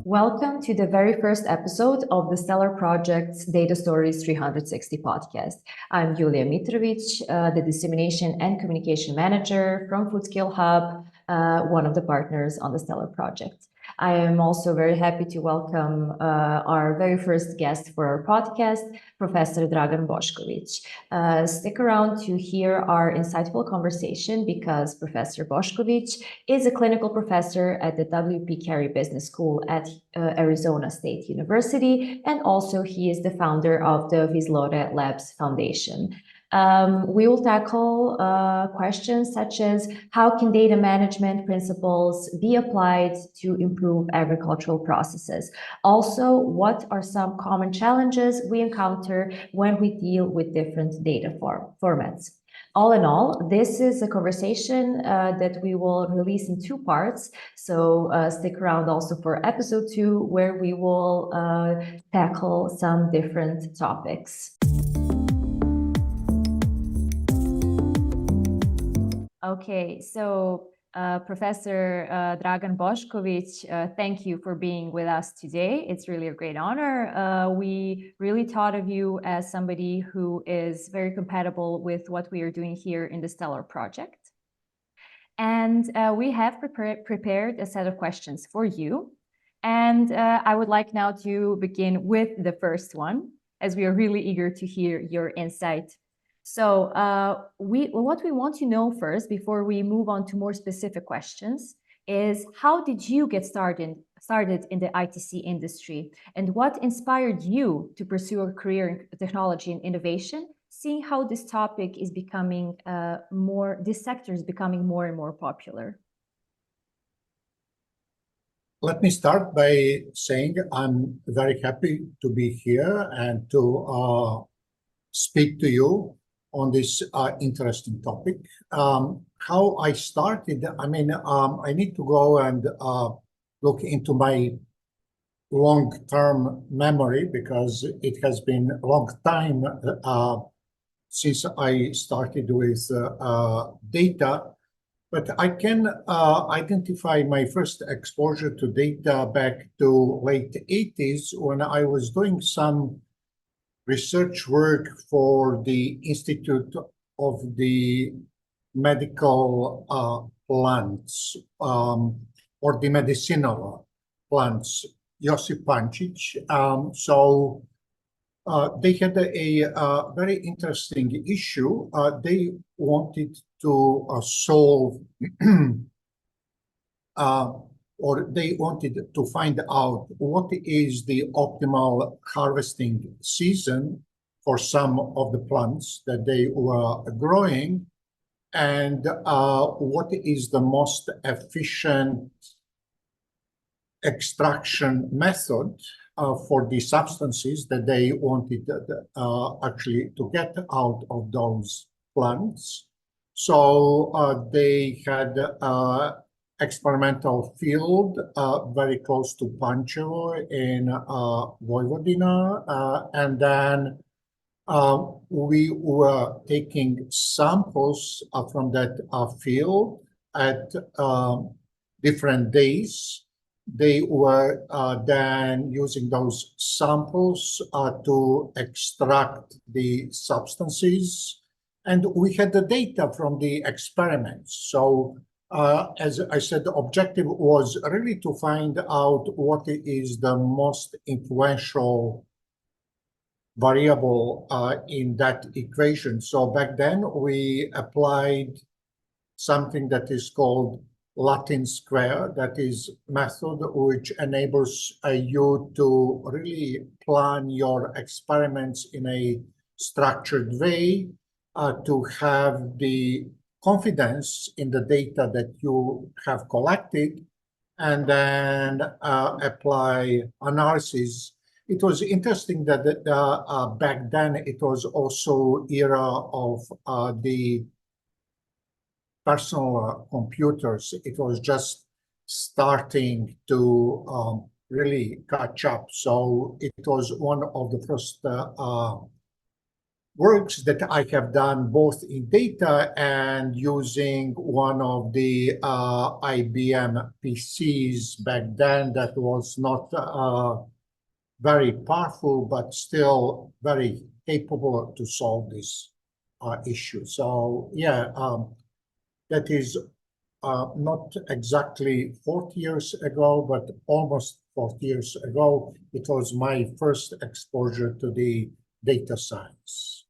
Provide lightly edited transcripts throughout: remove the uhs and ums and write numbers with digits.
Welcome to the very first episode of the STELAR Project's Data Stories 360 podcast. I'm Julia Mitrovic, the Dissemination and Communication Manager from Foodscale Hub, one of the partners on the STELAR project. I am also very happy to welcome our very first guest for our podcast, Professor Dragan Boskovic. Stick around to hear our insightful conversation because Professor Boskovic is a clinical professor at the WP Carey Business School at Arizona State University, and also he is the founder of the VizLore Labs Foundation. We will tackle questions such as how can data management principles be applied to improve agricultural processes? Also, what are some common challenges we encounter when we deal with different data formats? All in all, this is a conversation that we will release in two parts. So stick around also for episode 2, where we will tackle some different topics. Okay, so Professor Dragan Boskovic, thank you for being with us today. It's really a great honor. We really thought of you as somebody who is very compatible with what we are doing here in the STELAR project. And we have prepared a set of questions for you. And I would like now to begin with the first one, as we are really eager to hear your insight. So what we want to know first, before we move on to more specific questions, is how did you get started in the ITC industry? And what inspired you to pursue a career in technology and innovation, seeing how this topic is becoming this sector is becoming more and more popular? Let me start by saying I'm very happy to be here and to speak to you on this interesting topic. How I started, I need to go and look into my long-term memory because it has been a long time since I started with data, but I can identify my first exposure to data back to late 80s when I was doing some research work for the Institute of the Medical Plants or the Medicinal Plants, Josip Pančić. So they had a very interesting issue. They wanted to solve or they wanted to find out what is the optimal harvesting season for some of the plants that they were growing, and what is the most efficient extraction method for the substances that they wanted actually to get out of those plants. So they had experimental field very close to Pančevo in Vojvodina, and then we were taking samples from that field at different days. They were then using those samples to extract the substances, and we had the data from the experiments. So as I said, the objective was really to find out what is the most influential variable in that equation. So back then we applied something that is called Latin square, that is method which enables you to really plan your experiments in a structured way, to have the confidence in the data that you have collected, and then apply analysis. It was interesting that back then it was also era of the personal computers. It was just starting to really catch up. So it was one of the first works that I have done both in data and using one of the IBM PCs back then that was not very powerful, but still very capable to solve this issue. So yeah, that is not exactly 40 years ago, but almost 40 years ago. It was my first exposure to the data science.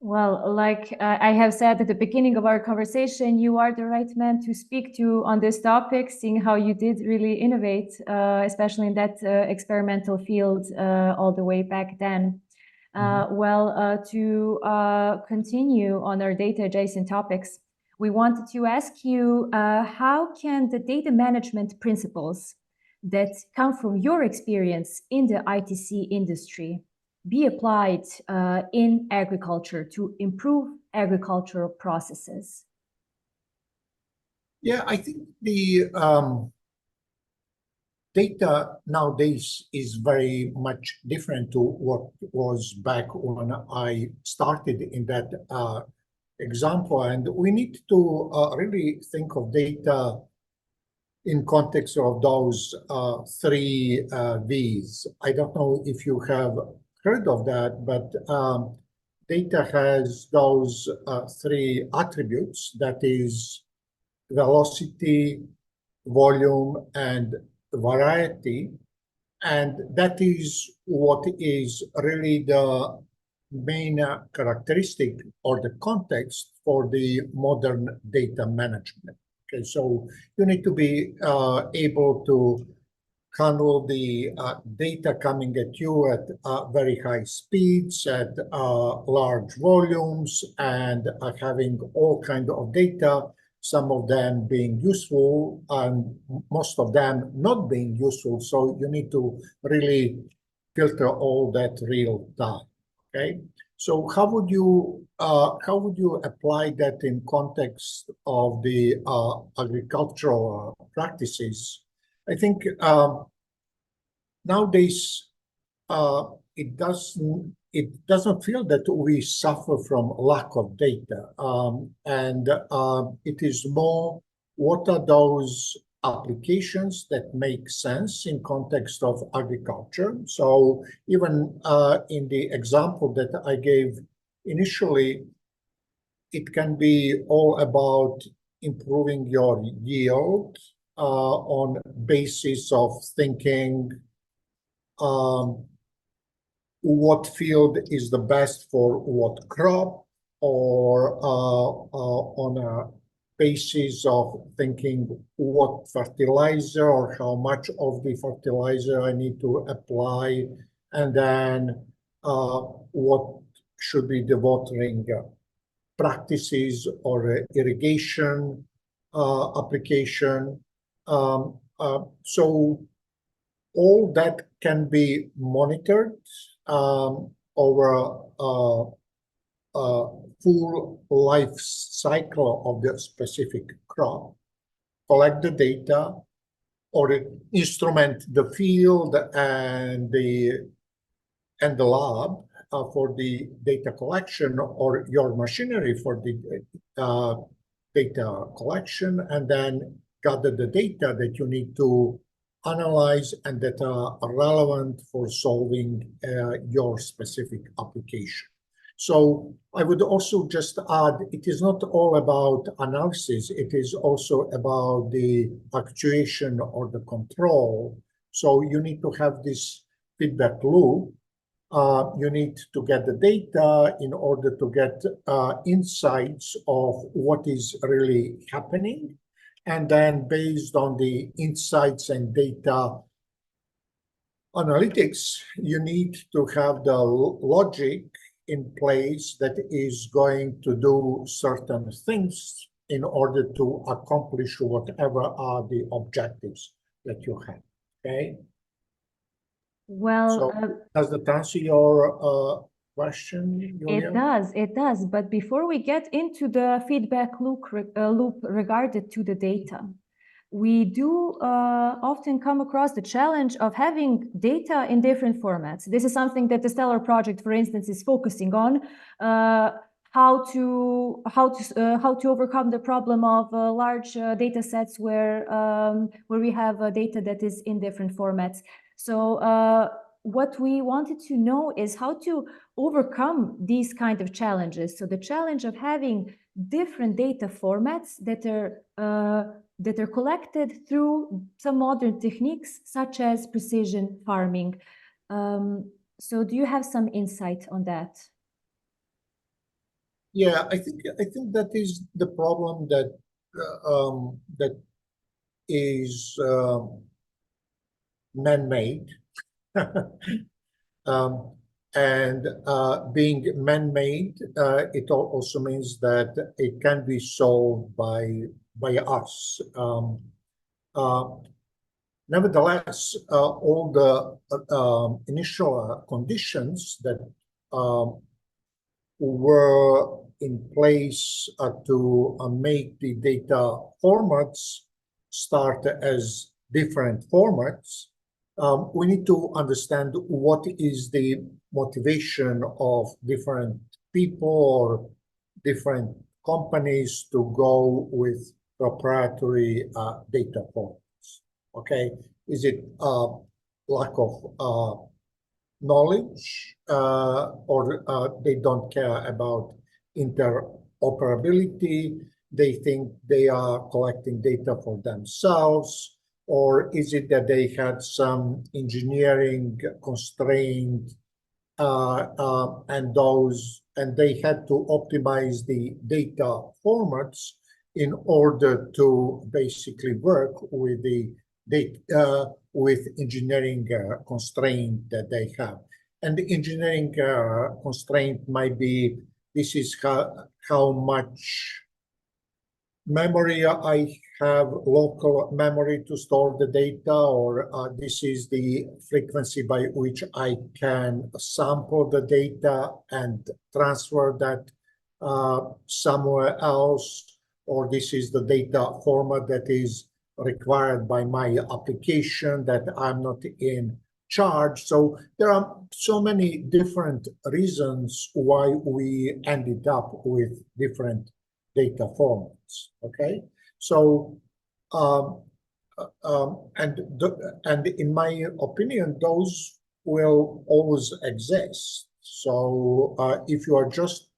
Well, like I have said at the beginning of our conversation, you are the right man to speak to on this topic, seeing how you did really innovate, especially in that experimental field all the way back then. To continue on our data adjacent topics, we wanted to ask you, how can the data management principles that come from your experience in the ITC industry be applied in agriculture to improve agricultural processes? Yeah, I think the data nowadays is very much different to what was back when I started in that example. And we need to really think of data in context of those three V's. I don't know if you have heard of that, but data has those three attributes, that is velocity, volume, and variety. And that is what is really the main characteristic or the context for the modern data management. Okay, so you need to be able to handle the data coming at you at very high speeds, at large volumes, and having all kinds of data, some of them being useful and most of them not being useful. So you need to really filter all that real time. Okay, so how would you apply that in context of the agricultural practices? I think nowadays it doesn't feel that we suffer from lack of data, and it is more, what are those applications that make sense in context of agriculture? So even in the example that I gave initially, it can be all about improving your yield on basis of thinking what field is the best for what crop, or on a basis of thinking what fertilizer or how much of the fertilizer I need to apply, and then what should be the watering practices or irrigation application. So all that can be monitored over a full life cycle of the specific crop, collect the data, or instrument the field and the lab for the data collection, or your machinery for the data collection, and then gather the data that you need to analyze and that are relevant for solving your specific application. So I would also just add, it is not all about analysis, it is also about the actuation or the control. So you need to have this feedback loop. You need to get the data in order to get insights of what is really happening. And then based on the insights and data analytics, you need to have the logic in place that is going to do certain things in order to accomplish whatever are the objectives that you have. Okay. Well, so does that answer your question, Julia? It does. But before we get into the feedback loop regarded to the data, we do often come across the challenge of having data in different formats. This is something that the STELAR project, for instance, is focusing on. How to overcome the problem of large data sets where we have data that is in different formats. So what we wanted to know is how to overcome these kind of challenges. So the challenge of having different data formats that are collected through some modern techniques such as precision farming. So do you have some insight on that? Yeah, I think that is the problem that that is man-made, and being man-made, it also means that it can be solved by us. Nevertheless, all the initial conditions that were in place to make the data formats start as different formats. We need to understand what is the motivation of different people or different companies to go with proprietary data formats. Okay, is it lack of knowledge, or they don't care about interoperability? They think they are collecting data for themselves, or is it that they had some engineering constraint and they had to optimize the data formats in order to basically work with the data with engineering constraint that they have. And the engineering constraint might be, this is how much memory I have, local memory to store the data, or this is the frequency by which I can sample the data and transfer that somewhere else, or this is the data format that is required by my application that I'm not in charge. So there are so many different reasons why we ended up with different data formats. Okay, so and in my opinion, those will always exist. So if you are just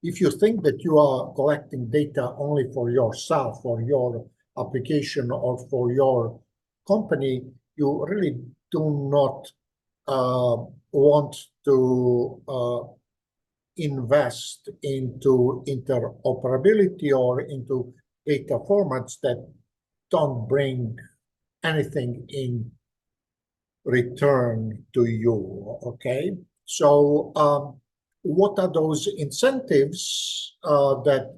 if you think that you are collecting data only for yourself, for your application, or for your company, you really do not want to invest into interoperability or into data formats that don't bring anything in return to you. Okay, so what are those incentives that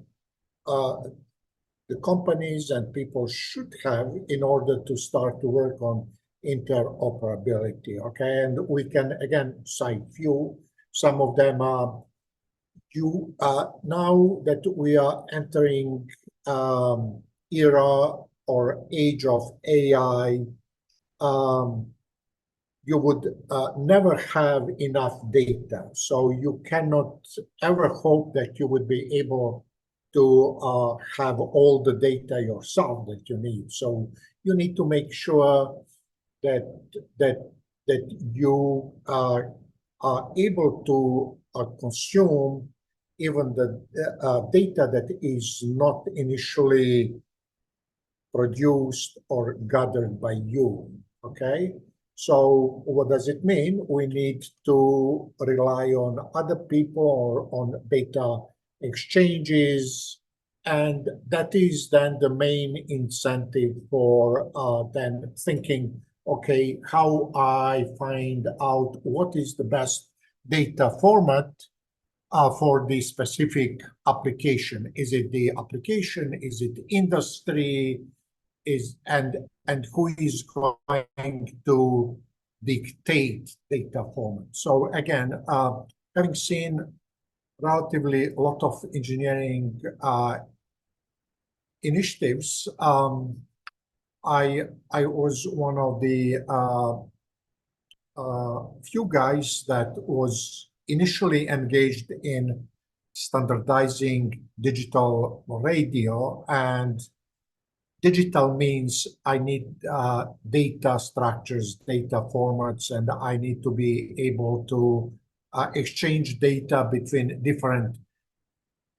the companies and people should have in order to start to work on interoperability? Okay, and we can again cite few. Some of them are now that we are entering era or age of AI, you would never have enough data. So you cannot ever hope that you would be able to have all the data yourself that you need. So you need to make sure that you are able to consume even the data that is not initially produced or gathered by you. Okay, so what does it mean? We need to rely on other people or on data exchanges, and that is then the main incentive for then thinking, okay, how I find out what is the best data format for the specific application. Is it the application? Is it industry? And who is going to dictate data format? So again, having seen relatively a lot of engineering initiatives, I was one of the few guys that was initially engaged in standardizing digital radio, and digital means I need data structures, data formats, and I need to be able to exchange data between different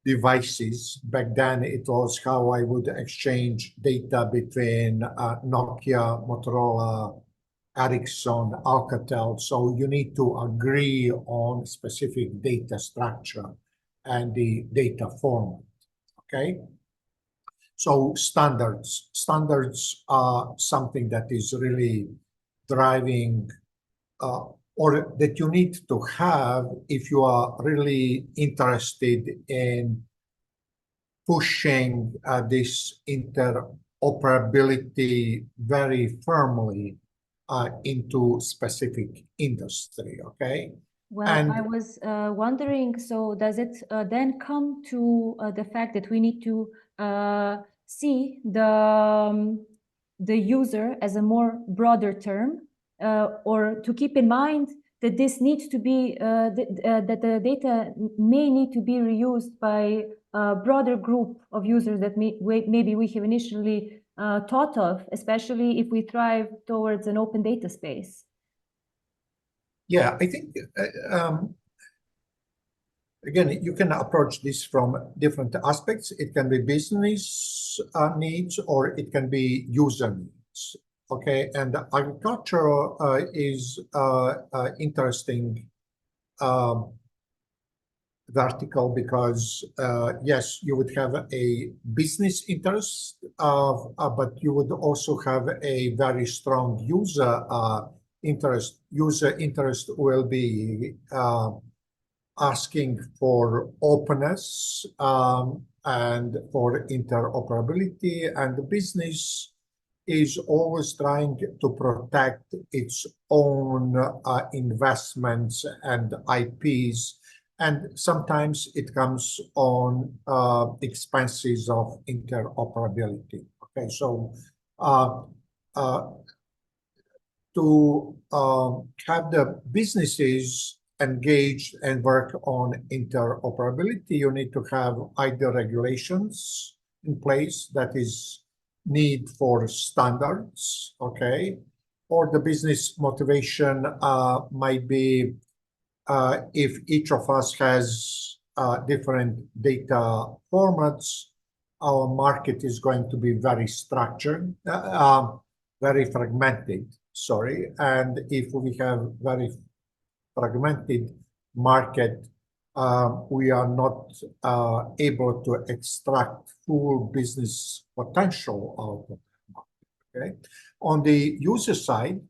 devices. Back then, it was how I would exchange data between Nokia, Motorola, Ericsson, Alcatel. So you need to agree on specific data structure and the data format, okay? So standards are something that is really driving or that you need to have if you are really interested in pushing this interoperability very firmly into specific industry, okay? Well, I was wondering, so does it then come to the fact that we need to see the user as a more broader term, or to keep in mind that this needs to be, that the data may need to be reused by a broader group of users that maybe we have initially thought of, especially if we thrive towards an open data space? Yeah, I think, again, you can approach this from different aspects. It can be business needs, or it can be user needs, okay? And agriculture is interesting vertical because, yes, you would have a business interest, but you would also have a very strong user interest. User interest will be asking for openness and for interoperability, and the business is always trying to protect its own investments and IPs, and sometimes it comes on expenses of interoperability. Okay, so to have the businesses engaged and work on interoperability, you need to have either regulations in place, that is need for standards, okay? Or the business motivation might be if each of us has different data formats, our market is going to be very structured, very fragmented, sorry. And if we have very fragmented market, we are not able to extract full business potential out of the market, okay? On the user side,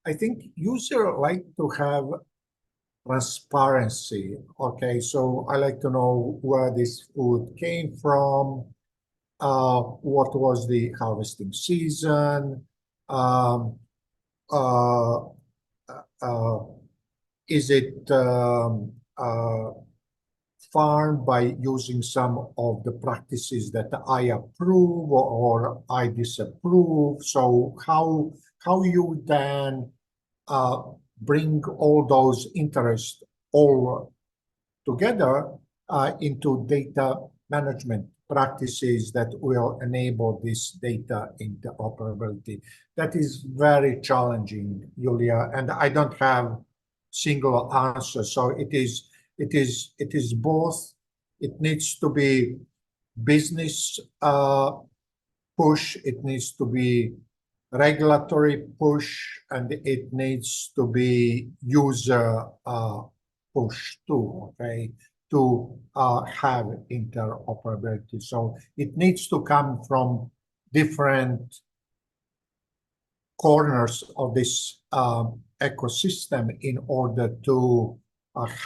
I think user like to have transparency, okay? So I like to know where this food came from, what was the harvesting season, is it farmed by using some of the practices that I approve or I disapprove? So how you then bring all those interests all together into data management practices that will enable this data interoperability. That is very challenging, Julia, and I don't have single answer. So it is both. It needs to be business push, it needs to be regulatory push, and it needs to be user push too, okay, to have interoperability. So it needs to come from different corners of this ecosystem in order to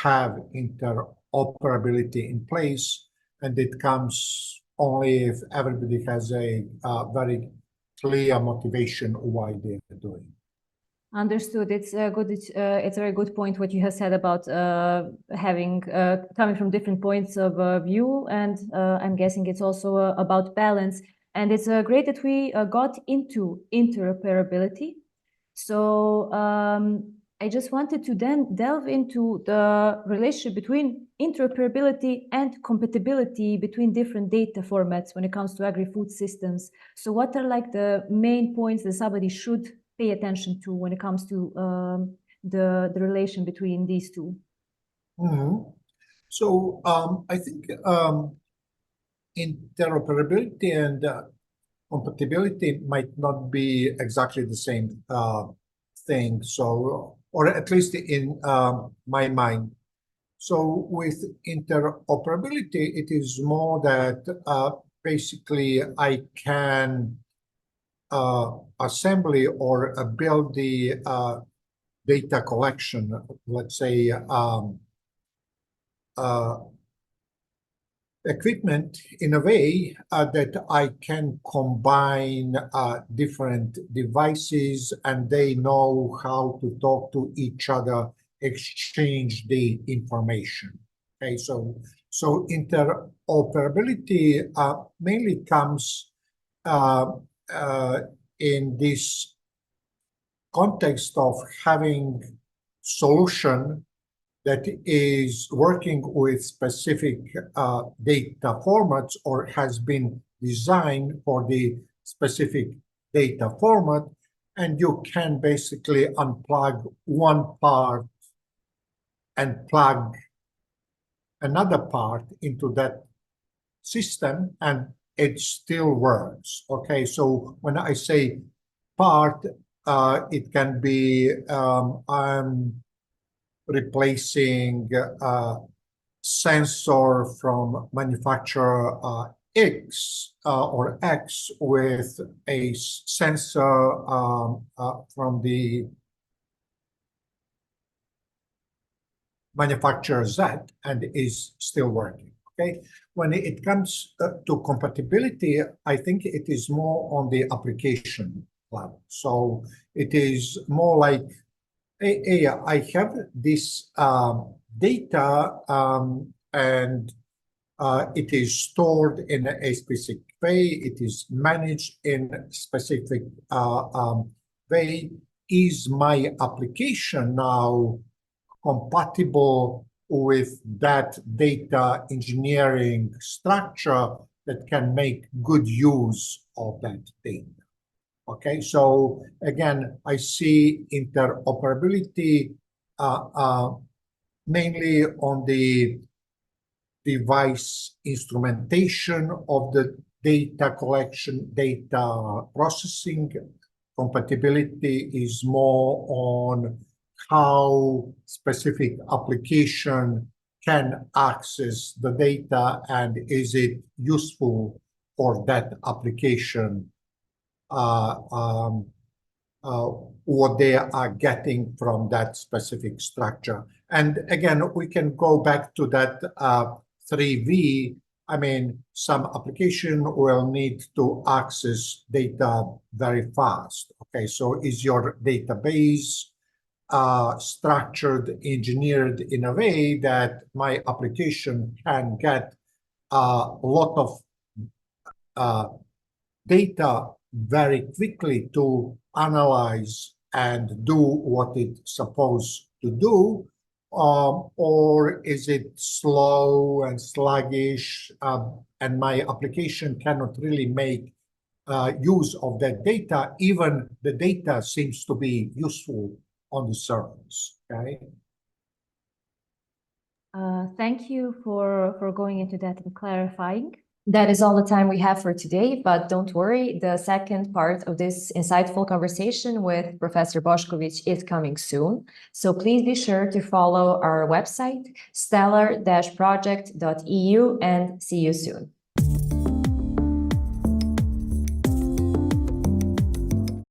have interoperability in place, and it comes only if everybody has a very clear motivation why they're doing. Understood. It's a good. It's a very good point what you have said about having coming from different points of view, and I'm guessing it's also about balance. And it's great that we got into interoperability. So I just wanted to then delve into the relationship between interoperability and compatibility between different data formats when it comes to agri-food systems. So what are like the main points that somebody should pay attention to when it comes to the relation between these two? Mhm. So I think interoperability and compatibility might not be exactly the same thing. So, or at least in my mind. So with interoperability, it is more that basically I can assembly or build the data collection, let's say equipment in a way that I can combine different devices and they know how to talk to each other, exchange the information. Okay, so interoperability mainly comes in this context of having solution that is working with specific data formats or has been designed for the specific data format, and you can basically unplug one part and plug another part into that system, and it still works. Okay, so when I say part, it can be I'm replacing a sensor from manufacturer X or X with a sensor from the manufacturer Z, and is still working. Okay, when it comes to compatibility, I think it is more on the application level. So it is more like, hey, I have this data and it is stored in a specific way. It is managed in a specific way. Is my application now compatible with that data engineering structure that can make good use of that data? Okay, so again, I see interoperability mainly on the device instrumentation of the data collection, data processing. Compatibility is more on how specific application can access the data and is it useful for that application, what they are getting from that specific structure. And again, we can go back to that 3V. I mean, some application will need to access data very fast. Okay, so is your database structured, engineered in a way that my application can get a lot of data very quickly to analyze and do what it's supposed to do, or is it slow and sluggish, and my application cannot really make use of that data, even the data seems to be useful on the surface, okay? Thank you for going into that and clarifying. That is all the time we have for today, but don't worry, the second part of this insightful conversation with Professor Boskovic is coming soon. So please be sure to follow our website, stellar-project.eu, and see you soon.